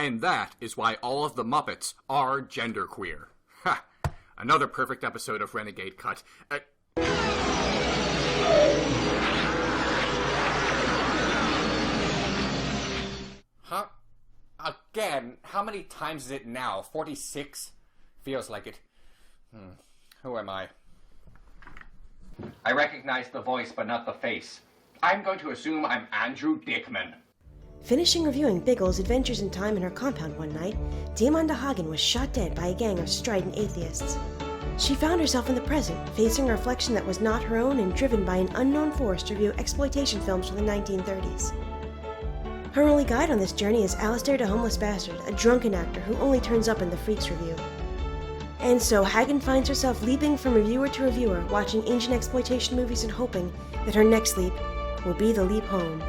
And that is why all of the Muppets are genderqueer. Ha! Another perfect episode of Renegade Cut. Huh? Again? How many times is it now? 46? Feels like it. Who am I? I recognize the voice, but not the face. I'm going to assume I'm Andrew Dickman. Finishing reviewing Biggles' Adventures in Time in her compound one night, Diamanda Hagan was shot dead by a gang of strident atheists. She found herself in the present, facing a reflection that was not her own and driven by an unknown force to review exploitation films from the 1930s. Her only guide on this journey is Alistair the Homeless Bastard, a drunken actor who only turns up in the Freaks review. And so Hagan finds herself leaping from reviewer to reviewer, watching ancient exploitation movies and hoping that her next leap will be the leap home.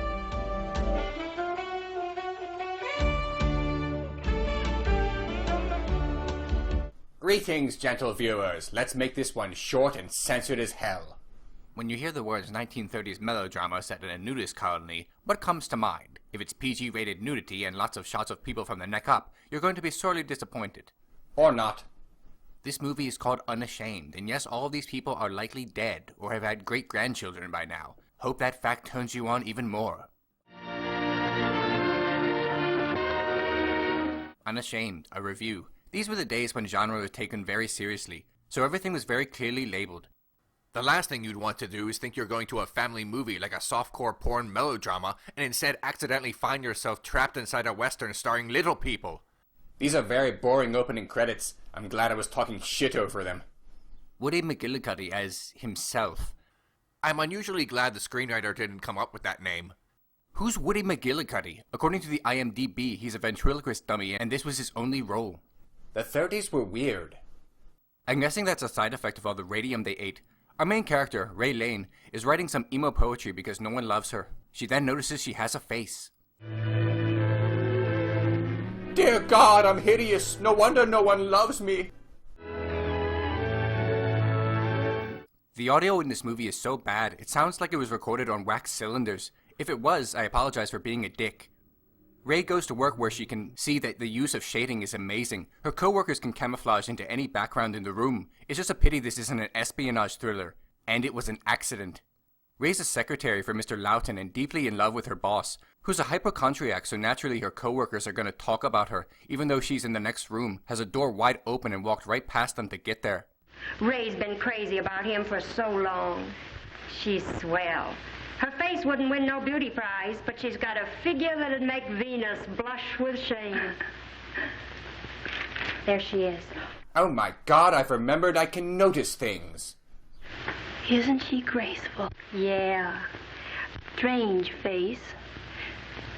Greetings, gentle viewers. Let's make this one short and censored as hell. When you hear the words 1930s melodrama set in a nudist colony, what comes to mind? If it's PG-rated nudity and lots of shots of people from the neck up, you're going to be sorely disappointed. Or not. This movie is called Unashamed, and yes, all of these people are likely dead, or have had great-grandchildren by now. Hope that fact turns you on even more. Unashamed, a review. These were the days when genre was taken very seriously, so everything was very clearly labeled. The last thing you'd want to do is think you're going to a family movie like a softcore porn melodrama, and instead accidentally find yourself trapped inside a western starring little people. These are very boring opening credits. I'm glad I was talking shit over them. Woody McGillicuddy as himself. I'm unusually glad the screenwriter didn't come up with that name. Who's Woody McGillicuddy? According to the IMDb, he's a ventriloquist dummy, and this was his only role. The 30s were weird. I'm guessing that's a side effect of all the radium they ate. Our main character, Ray Lane, is writing some emo poetry because no one loves her. She then notices she has a face. Dear God, I'm hideous. No wonder no one loves me. The audio in this movie is so bad, it sounds like it was recorded on wax cylinders. If it was, I apologize for being a dick. Ray goes to work where she can see that the use of shading is amazing. Her co-workers can camouflage into any background in the room. It's just a pity this isn't an espionage thriller. And it was an accident. Ray's a secretary for Mr. Loughton and deeply in love with her boss, who's a hypochondriac, so naturally her co-workers are going to talk about her, even though she's in the next room, has a door wide open and walked right past them to get there. Ray's been crazy about him for so long. She's swell. Her face wouldn't win no beauty prize, but she's got a figure that'd make Venus blush with shame. There she is. Oh my God, I've remembered I can notice things. Isn't she graceful? Yeah. Strange face.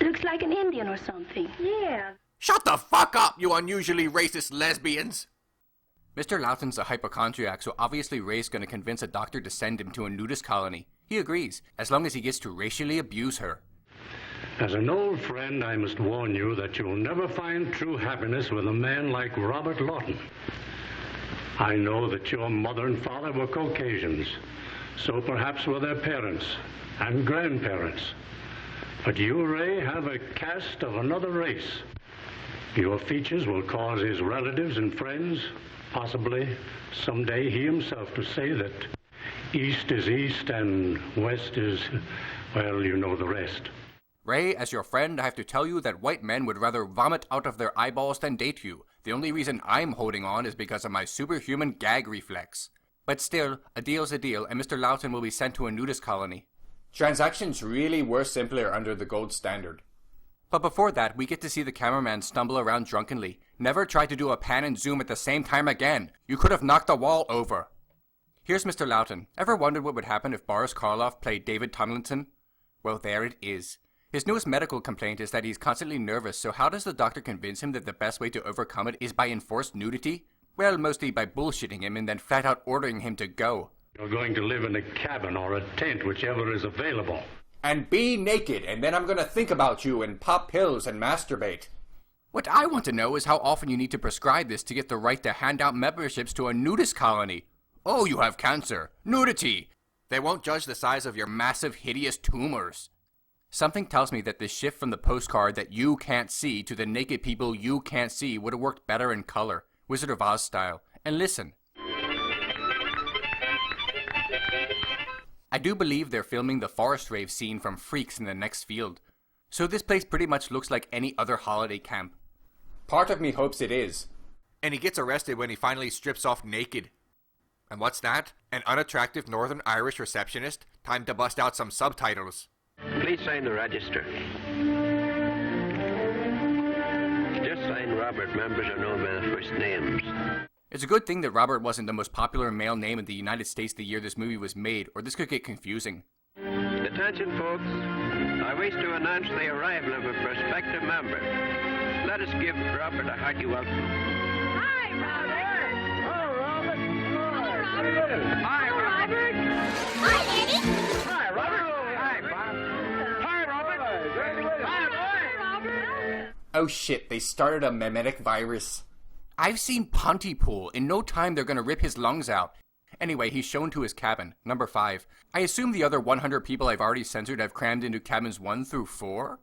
Looks like an Indian or something. Yeah. Shut the fuck up, you unusually racist lesbians! Mr. Loughton's a hypochondriac, so obviously Ray's gonna convince a doctor to send him to a nudist colony. He agrees, as long as he gets to racially abuse her. As an old friend, I must warn you that you'll never find true happiness with a man like Robert Lawton. I know that your mother and father were Caucasians, so perhaps were their parents and grandparents. But you, Ray, have a cast of another race. Your features will cause his relatives and friends, possibly someday he himself, to say that East is East and West is, well, you know the rest. Ray, as your friend, I have to tell you that white men would rather vomit out of their eyeballs than date you. The only reason I'm holding on is because of my superhuman gag reflex. But still, a deal's a deal, and Mr. Loughton will be sent to a nudist colony. Transactions really were simpler under the gold standard. But before that, we get to see the cameraman stumble around drunkenly. Never try to do a pan and zoom at the same time again. You could have knocked the wall over. Here's Mr. Loughton. Ever wondered what would happen if Boris Karloff played David Tomlinson? Well, there it is. His newest medical complaint is that he's constantly nervous, so how does the doctor convince him that the best way to overcome it is by enforced nudity? Well, mostly by bullshitting him and then flat out ordering him to go. You're going to live in a cabin or a tent, whichever is available. And be naked, and then I'm gonna think about you and pop pills and masturbate. What I want to know is how often you need to prescribe this to get the right to hand out memberships to a nudist colony. Oh, you have cancer. Nudity. They won't judge the size of your massive, hideous tumors. Something tells me that this shift from the postcard that you can't see to the naked people you can't see would have worked better in color, Wizard of Oz style. And listen. I do believe they're filming the forest rave scene from Freaks in the next field. So this place pretty much looks like any other holiday camp. Part of me hopes it is. And he gets arrested when he finally strips off naked. And what's that? An unattractive Northern Irish receptionist? Time to bust out some subtitles. Please sign the register. Just sign Robert. Members are known by their first names. It's a good thing that Robert wasn't the most popular male name in the United States the year this movie was made, or this could get confusing. Attention, folks. I wish to announce the arrival of a prospective member. Let us give Robert a hearty welcome. Hi, Robert. Hi, Robert. Hi, Robert. Hi, Eddie. Hi, Robert. Hi, Bob. Hi, Robert. Hi, Robert. Oh shit, they started a memetic virus. I've seen Pontypool. In no time they're gonna rip his lungs out. Anyway, he's shown to his cabin, number 5. I assume the other 100 people I've already censored have crammed into cabins 1 through 4?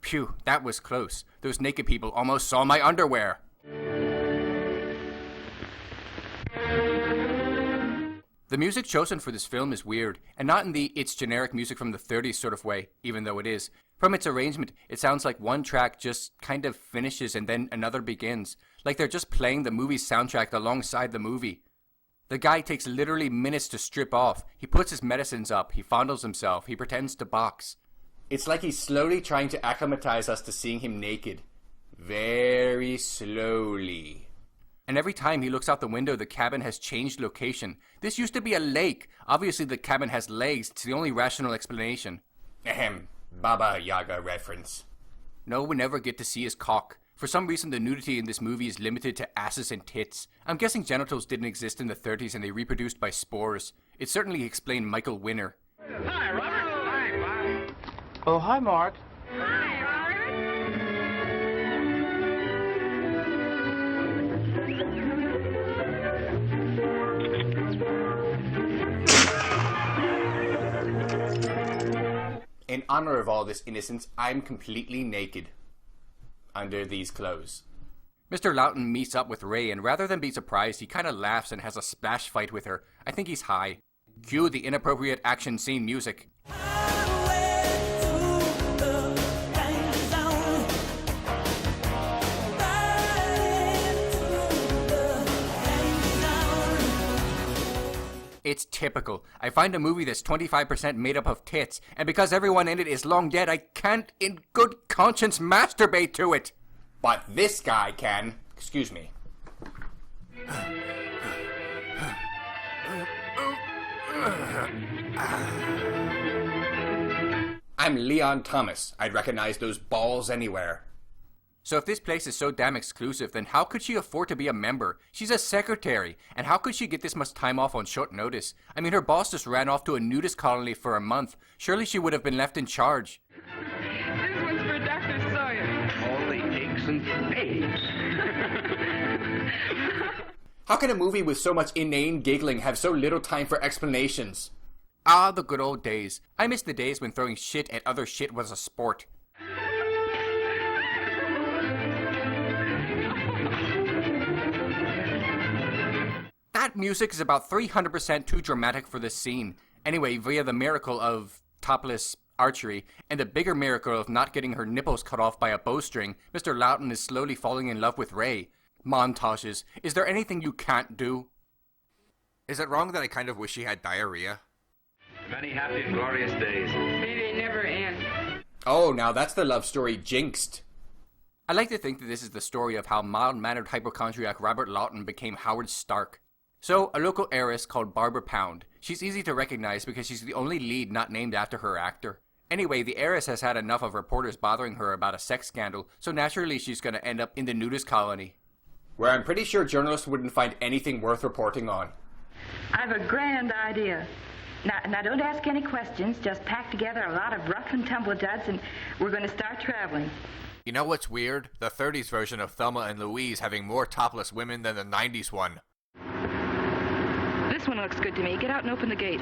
Phew, that was close. Those naked people almost saw my underwear. The music chosen for this film is weird, and not in the it's generic music from the 30s sort of way, even though it is. From its arrangement, it sounds like one track just kind of finishes and then another begins, like they're just playing the movie's soundtrack alongside the movie. The guy takes literally minutes to strip off. He puts his medicines up, he fondles himself, he pretends to box. It's like he's slowly trying to acclimatize us to seeing him naked. Very slowly. And every time he looks out the window, the cabin has changed location. This used to be a lake. Obviously the cabin has legs. It's the only rational explanation. Ahem. Baba Yaga reference. No, we never get to see his cock. For some reason, the nudity in this movie is limited to asses and tits. I'm guessing genitals didn't exist in the 30s and they reproduced by spores. It certainly explained Michael Winner. Hi, Robert. Hi, Bob. Oh, hi, Mark. Hi, Robert. In honor of all this innocence, I'm completely naked. Under these clothes. Mr. Loughton meets up with Ray, and rather than be surprised, he kinda laughs and has a splash fight with her. I think he's high. Cue the inappropriate action scene music. It's typical. I find a movie that's 25% made up of tits, and because everyone in it is long dead, I can't in good conscience masturbate to it. But this guy can. Excuse me. I'm Leon Thomas. I'd recognize those balls anywhere. So if this place is so damn exclusive, then how could she afford to be a member? She's a secretary, and how could she get this much time off on short notice? I mean, her boss just ran off to a nudist colony for a month. Surely she would have been left in charge. This one's for Dr. Sawyer. All the aches and pains. How can a movie with so much inane giggling have so little time for explanations? Ah, the good old days. I miss the days when throwing shit at other shit was a sport. That music is about 300% too dramatic for this scene. Anyway, via the miracle of topless archery and the bigger miracle of not getting her nipples cut off by a bowstring, Mr. Loughton is slowly falling in love with Ray. Montages. Is there anything you can't do? Is it wrong that I kind of wish she had diarrhea? Many happy and glorious days. May they never end. Oh, now that's the love story jinxed. I like to think that this is the story of how mild-mannered hypochondriac Robert Lawton became Howard Stark. So, a local heiress called Barbara Pound. She's easy to recognize because she's the only lead not named after her actor. Anyway, the heiress has had enough of reporters bothering her about a sex scandal, so naturally she's gonna end up in the nudist colony. Where I'm pretty sure journalists wouldn't find anything worth reporting on. I've a grand idea. Now, don't ask any questions. Just pack together a lot of rough and tumble duds, and we're going to start traveling. You know what's weird? The 30s version of Thelma and Louise having more topless women than the 90s one. This one looks good to me. Get out and open the gate.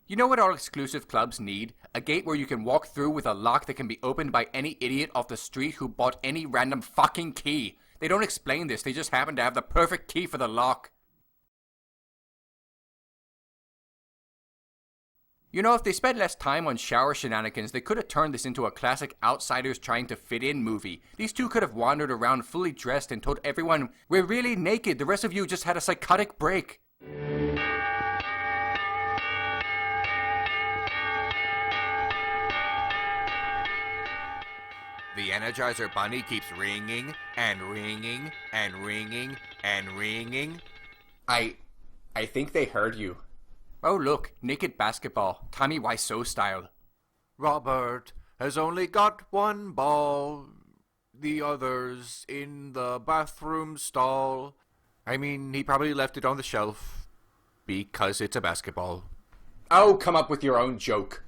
You know what all exclusive clubs need? A gate where you can walk through with a lock that can be opened by any idiot off the street who bought any random fucking key. They don't explain this, they just happen to have the perfect key for the lock. You know, if they spent less time on shower shenanigans, they could have turned this into a classic outsiders trying to fit in movie. These two could have wandered around fully dressed and told everyone, "We're really naked, the rest of you just had a psychotic break." The Energizer Bunny keeps ringing and ringing and ringing and ringing. I think they heard you. Oh look, naked basketball, Tommy Wiseau style. Robert has only got one ball, the other's in the bathroom stall. I mean, he probably left it on the shelf, because it's a basketball. Oh, come up with your own joke.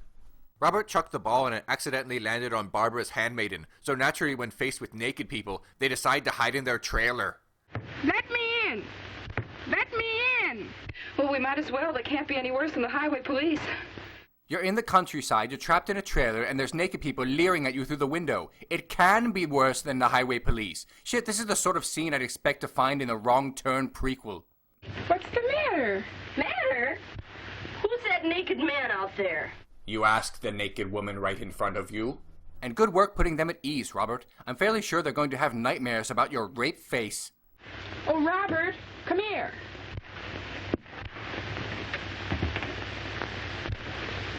Robert chucked the ball and it accidentally landed on Barbara's handmaiden, so naturally when faced with naked people, they decide to hide in their trailer. Let me in! Let me in! Well, we might as well. They can't be any worse than the highway police. You're in the countryside, you're trapped in a trailer, and there's naked people leering at you through the window. It can be worse than the highway police. Shit, this is the sort of scene I'd expect to find in a Wrong Turn prequel. What's the matter? Matter? Who's that naked man out there? You asked the naked woman right in front of you. And good work putting them at ease, Robert. I'm fairly sure they're going to have nightmares about your rape face. Oh, Robert, come here.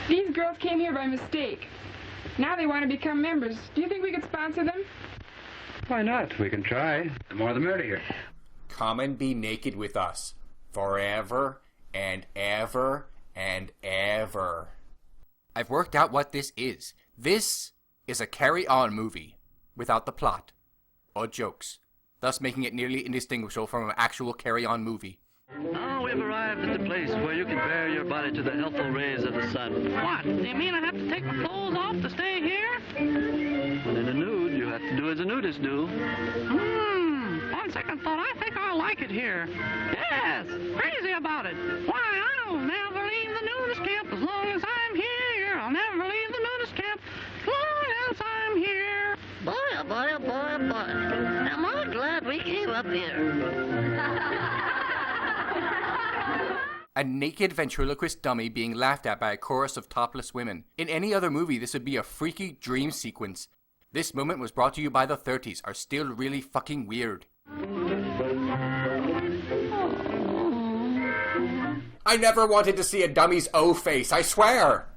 These girls came here by mistake. Now they want to become members. Do you think we could sponsor them? Why not? We can try. The more the merrier. Come and be naked with us. Forever and ever and ever. I've worked out what this is. This is a carry-on movie without the plot or jokes, thus making it nearly indistinguishable from an actual carry-on movie. Now we've arrived at the place where you can bare your body to the healthful rays of the sun. What? Do you mean I have to take my clothes off to stay here? Well, in a nude, you have to do as a nudist do. On second thought, I think I like it here. Yes, crazy about it. Why, I'll never leave the nudist camp as long as I'm here. I'll never leave the nudist camp as long as I'm here. Boy, oh boy, oh boy, oh boy. Am I glad we came up here. A naked ventriloquist dummy being laughed at by a chorus of topless women. In any other movie, this would be a freaky dream sequence. This moment was brought to you by the 30s, are still really fucking weird. I never wanted to see a dummy's O face, I swear!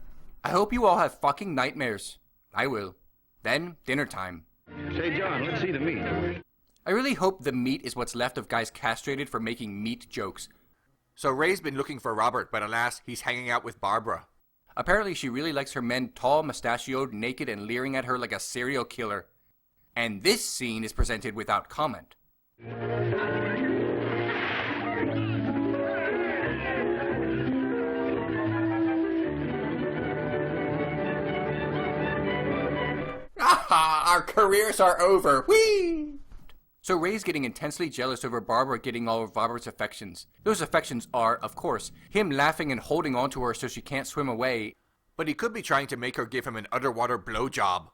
I hope you all have fucking nightmares. I will. Then, dinner time. Say, John, let's see the meat. I really hope the meat is what's left of guys castrated for making meat jokes. So Ray's been looking for Robert, but alas, he's hanging out with Barbara. Apparently she really likes her men tall, mustachioed, naked, and leering at her like a serial killer. And this scene is presented without comment. Aha! Our careers are over! Whee! So Ray's getting intensely jealous over Barbara getting all of Robert's affections. Those affections are, of course, him laughing and holding onto her so she can't swim away. But he could be trying to make her give him an underwater blowjob.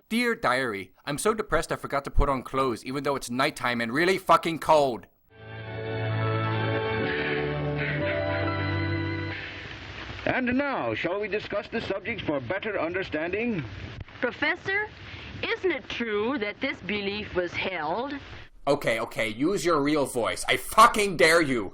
Dear Diary, I'm so depressed I forgot to put on clothes even though it's nighttime and really fucking cold. And now, shall we discuss the subject for better understanding? Professor, isn't it true that this belief was held? Okay, use your real voice. I fucking dare you.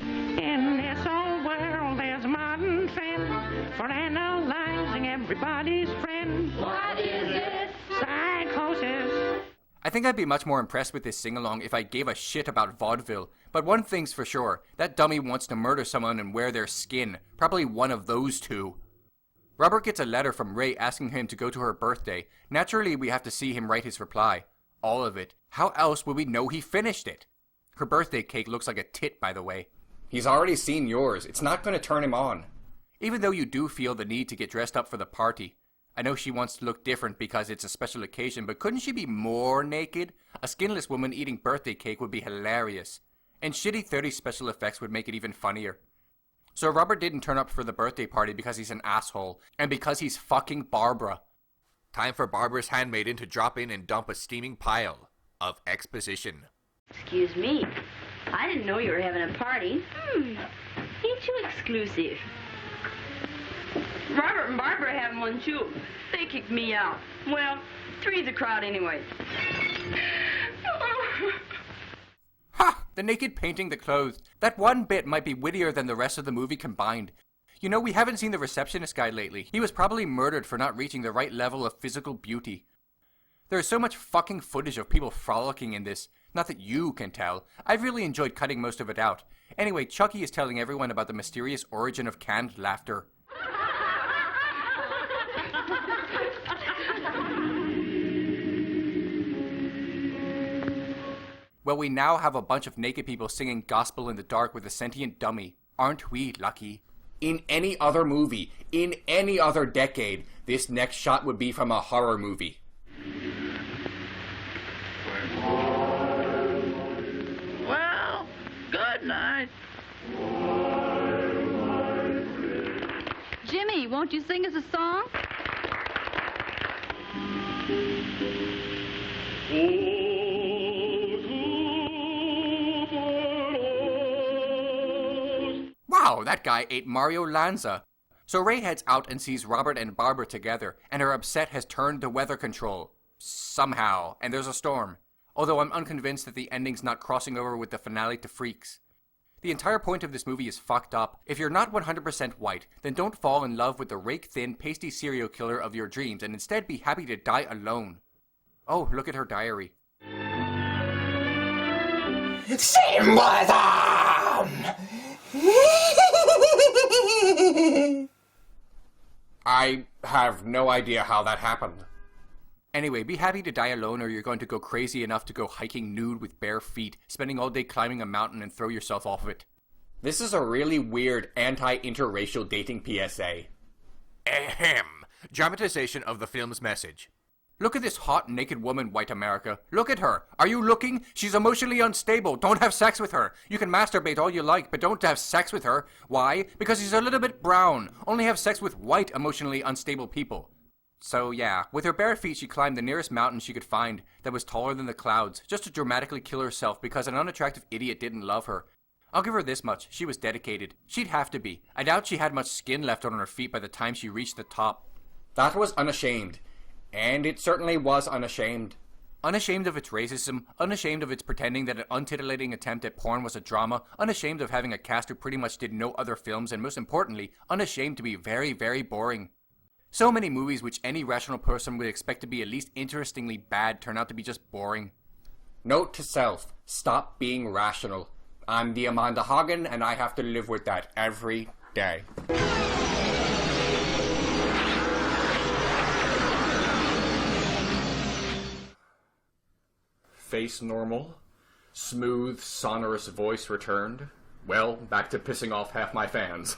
In this old world, there's a modern trend for analyzing everybody's friend. What is it? Psychosis. I think I'd be much more impressed with this sing-along if I gave a shit about vaudeville. But one thing's for sure, that dummy wants to murder someone and wear their skin. Probably one of those two. Robert gets a letter from Ray asking him to go to her birthday. Naturally, we have to see him write his reply. All of it. How else would we know he finished it? Her birthday cake looks like a tit, by the way. He's already seen yours. It's not going to turn him on. Even though you do feel the need to get dressed up for the party. I know she wants to look different because it's a special occasion, but couldn't she be more naked? A skinless woman eating birthday cake would be hilarious. And shitty 30s special effects would make it even funnier. So Robert didn't turn up for the birthday party because he's an asshole, and because he's fucking Barbara. Time for Barbara's handmaiden to drop in and dump a steaming pile of exposition. Excuse me. I didn't know you were having a party. Ain't you exclusive? Robert and Barbara are having one, too. They kicked me out. Well, three's a crowd anyway. Ha! The naked painting the clothes. That one bit might be wittier than the rest of the movie combined. You know, we haven't seen the receptionist guy lately. He was probably murdered for not reaching the right level of physical beauty. There is so much fucking footage of people frolicking in this. Not that you can tell. I've really enjoyed cutting most of it out. Anyway, Chucky is telling everyone about the mysterious origin of canned laughter. Well, we now have a bunch of naked people singing gospel in the dark with a sentient dummy. Aren't we lucky? In any other movie, in any other decade, this next shot would be from a horror movie. Well, good night. Jimmy, won't you sing us a song? Wow, that guy ate Mario Lanza. So Ray heads out and sees Robert and Barbara together, and her upset has turned to weather control. Somehow, and there's a storm. Although I'm unconvinced that the ending's not crossing over with the finale to Freaks. The entire point of this movie is fucked up. If you're not 100% white, then don't fall in love with the rake-thin, pasty serial killer of your dreams, and instead be happy to die alone. Oh, look at her diary. I have no idea how that happened. Anyway, be happy to die alone or you're going to go crazy enough to go hiking nude with bare feet, spending all day climbing a mountain and throw yourself off of it. This is a really weird anti-interracial dating PSA. Ahem. Dramatization of the film's message. Look at this hot, naked woman, white America. Look at her. Are you looking? She's emotionally unstable. Don't have sex with her. You can masturbate all you like, but don't have sex with her. Why? Because she's a little bit brown. Only have sex with white, emotionally unstable people. So yeah, with her bare feet she climbed the nearest mountain she could find that was taller than the clouds, just to dramatically kill herself because an unattractive idiot didn't love her. I'll give her this much, she was dedicated. She'd have to be. I doubt she had much skin left on her feet by the time she reached the top. That was Unashamed. And it certainly was unashamed. Unashamed of its racism, unashamed of its pretending that an untitillating attempt at porn was a drama, unashamed of having a cast who pretty much did no other films, and most importantly, unashamed to be very, very boring. So many movies which any rational person would expect to be at least interestingly bad turn out to be just boring. Note to self, stop being rational. I'm the Amanda Hagan, and I have to live with that every day. Face normal. Smooth, sonorous voice returned. Well, back to pissing off half my fans.